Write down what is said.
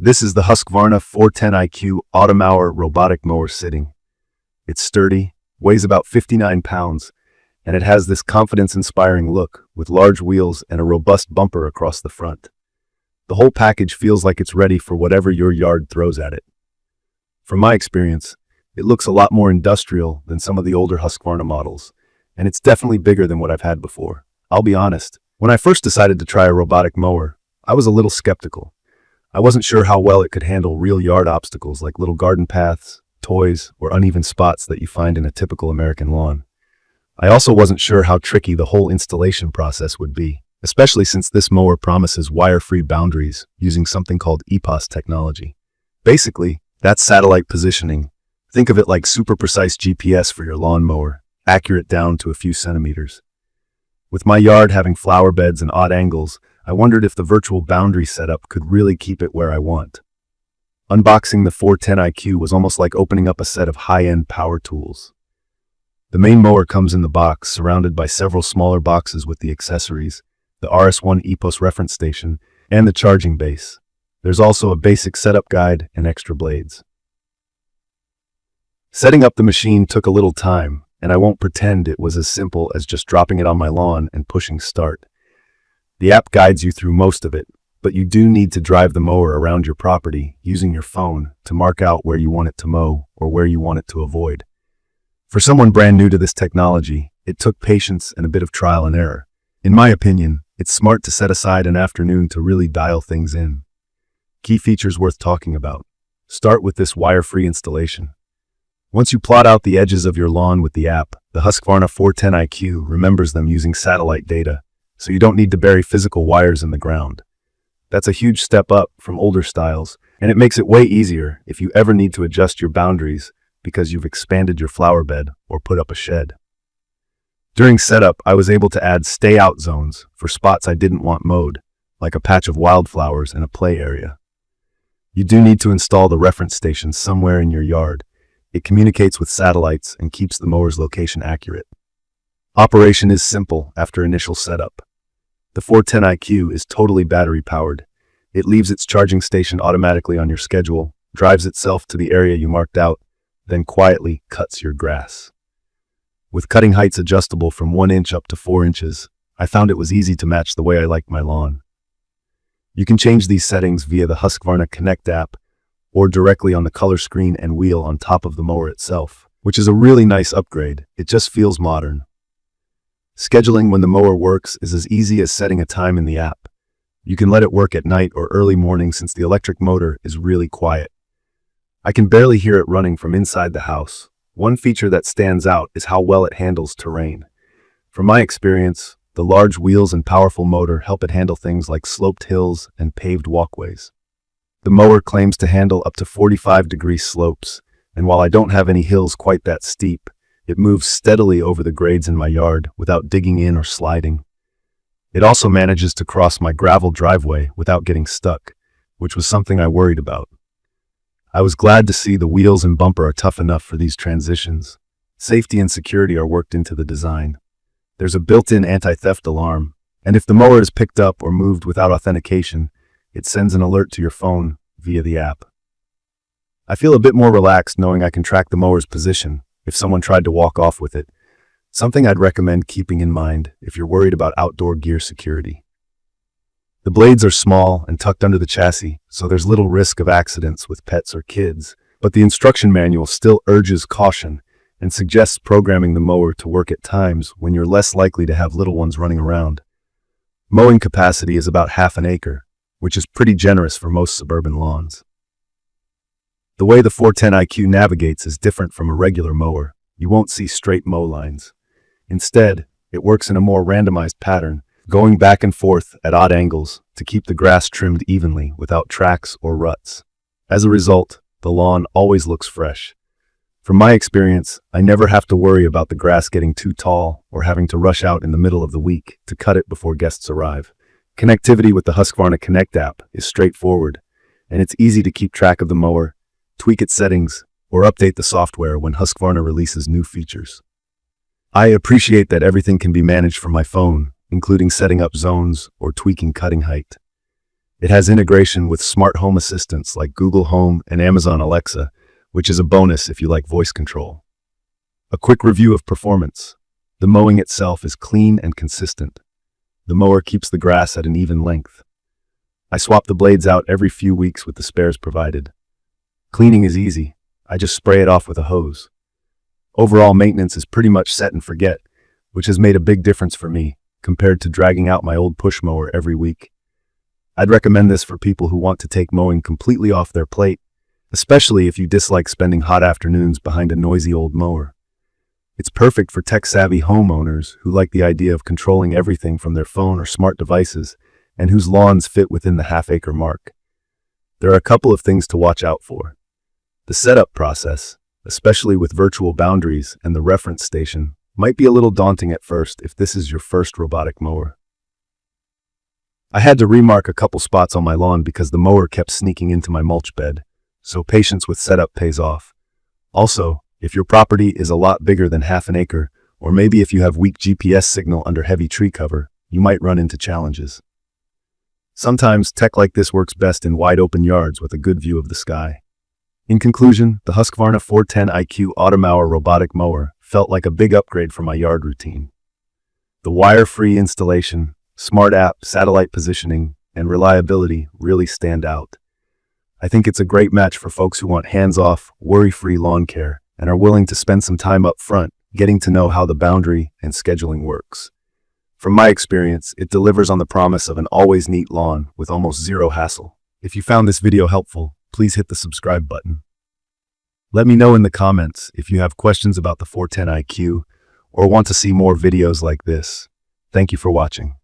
This is the Husqvarna 410iQ Automower Robotic Mower sitting. It's sturdy, weighs about 59 pounds, and it has this confidence-inspiring look with large wheels and a robust bumper across the front. The whole package feels like it's ready for whatever your yard throws at it. From my experience, it looks a lot more industrial than some of the older Husqvarna models, and it's definitely bigger than what I've had before. I'll be honest, when I first decided to try a robotic mower, I was a little skeptical. I wasn't sure how well it could handle real yard obstacles like little garden paths, toys, or uneven spots that you find in a typical American lawn. I also wasn't sure how tricky the whole installation process would be, especially since this mower promises wire-free boundaries using something called EPOS technology. Basically, that's satellite positioning. Think of it like super precise GPS for your lawnmower, accurate down to a few centimeters. With my yard having flower beds and odd angles, I wondered if the virtual boundary setup could really keep it where I want. Unboxing the 410iQ was almost like opening up a set of high-end power tools. The main mower comes in the box, surrounded by several smaller boxes with the accessories, the RS1 EPOS Reference Station, and the charging base. There's also a basic setup guide and extra blades. Setting up the machine took a little time, and I won't pretend it was as simple as just dropping it on my lawn and pushing start. The app guides you through most of it, but you do need to drive the mower around your property using your phone to mark out where you want it to mow or where you want it to avoid. For someone brand new to this technology, it took patience and a bit of trial and error. In my opinion, it's smart to set aside an afternoon to really dial things in. Key features worth talking about. Start with this wire-free installation. Once you plot out the edges of your lawn with the app, the Husqvarna 410iQ remembers them using satellite data, so you don't need to bury physical wires in the ground. That's a huge step up from older styles, and it makes it way easier if you ever need to adjust your boundaries because you've expanded your flower bed or put up a shed. During setup, I was able to add stay-out zones for spots I didn't want mowed, like a patch of wildflowers and a play area. You do need to install the reference station somewhere in your yard. It communicates with satellites and keeps the mower's location accurate. Operation is simple after initial setup. The 410iQ is totally battery-powered. It leaves its charging station automatically on your schedule, drives itself to the area you marked out, then quietly cuts your grass. With cutting heights adjustable from 1 inch up to 4 inches, I found it was easy to match the way I like my lawn. You can change these settings via the Husqvarna Connect app or directly on the color screen and wheel on top of the mower itself, which is a really nice upgrade. It just feels modern. Scheduling when the mower works is as easy as setting a time in the app. You can let it work at night or early morning since the electric motor is really quiet. I can barely hear it running from inside the house. One feature that stands out is how well it handles terrain. From my experience, the large wheels and powerful motor help it handle things like sloped hills and paved walkways. The mower claims to handle up to 45-degree slopes, and while I don't have any hills quite that steep, it moves steadily over the grades in my yard without digging in or sliding. It also manages to cross my gravel driveway without getting stuck, which was something I worried about. I was glad to see the wheels and bumper are tough enough for these transitions. Safety and security are worked into the design. There's a built-in anti-theft alarm, and if the mower is picked up or moved without authentication, it sends an alert to your phone via the app. I feel a bit more relaxed knowing I can track the mower's position if someone tried to walk off with it, something I'd recommend keeping in mind if you're worried about outdoor gear security. The blades are small and tucked under the chassis, so there's little risk of accidents with pets or kids, but the instruction manual still urges caution and suggests programming the mower to work at times when you're less likely to have little ones running around. Mowing capacity is about half an acre, which is pretty generous for most suburban lawns. The way the 410iQ navigates is different from a regular mower. You won't see straight mow lines. Instead, it works in a more randomized pattern, going back and forth at odd angles to keep the grass trimmed evenly without tracks or ruts. As a result, the lawn always looks fresh. From my experience, I never have to worry about the grass getting too tall or having to rush out in the middle of the week to cut it before guests arrive. Connectivity with the Husqvarna Connect app is straightforward, and it's easy to keep track of the mower, tweak its settings, or update the software when Husqvarna releases new features. I appreciate that everything can be managed from my phone, including setting up zones or tweaking cutting height. It has integration with smart home assistants like Google Home and Amazon Alexa, which is a bonus if you like voice control. A quick review of performance. The mowing itself is clean and consistent. The mower keeps the grass at an even length. I swap the blades out every few weeks with the spares provided. Cleaning is easy. I just spray it off with a hose. Overall maintenance is pretty much set and forget, which has made a big difference for me compared to dragging out my old push mower every week. I'd recommend this for people who want to take mowing completely off their plate, especially if you dislike spending hot afternoons behind a noisy old mower. It's perfect for tech-savvy homeowners who like the idea of controlling everything from their phone or smart devices and whose lawns fit within the half-acre mark. There are a couple of things to watch out for. The setup process, especially with virtual boundaries and the reference station, might be a little daunting at first if this is your first robotic mower. I had to remark a couple spots on my lawn because the mower kept sneaking into my mulch bed, so patience with setup pays off. Also, if your property is a lot bigger than half an acre, or maybe if you have weak GPS signal under heavy tree cover, you might run into challenges. Sometimes tech like this works best in wide open yards with a good view of the sky. In conclusion, the Husqvarna 410iQ Automower Robotic Mower felt like a big upgrade for my yard routine. The wire-free installation, smart app, satellite positioning, and reliability really stand out. I think it's a great match for folks who want hands-off, worry-free lawn care and are willing to spend some time up front getting to know how the boundary and scheduling works. From my experience, it delivers on the promise of an always neat lawn with almost zero hassle. If you found this video helpful, please hit the subscribe button. Let me know in the comments if you have questions about the 410iQ or want to see more videos like this. Thank you for watching.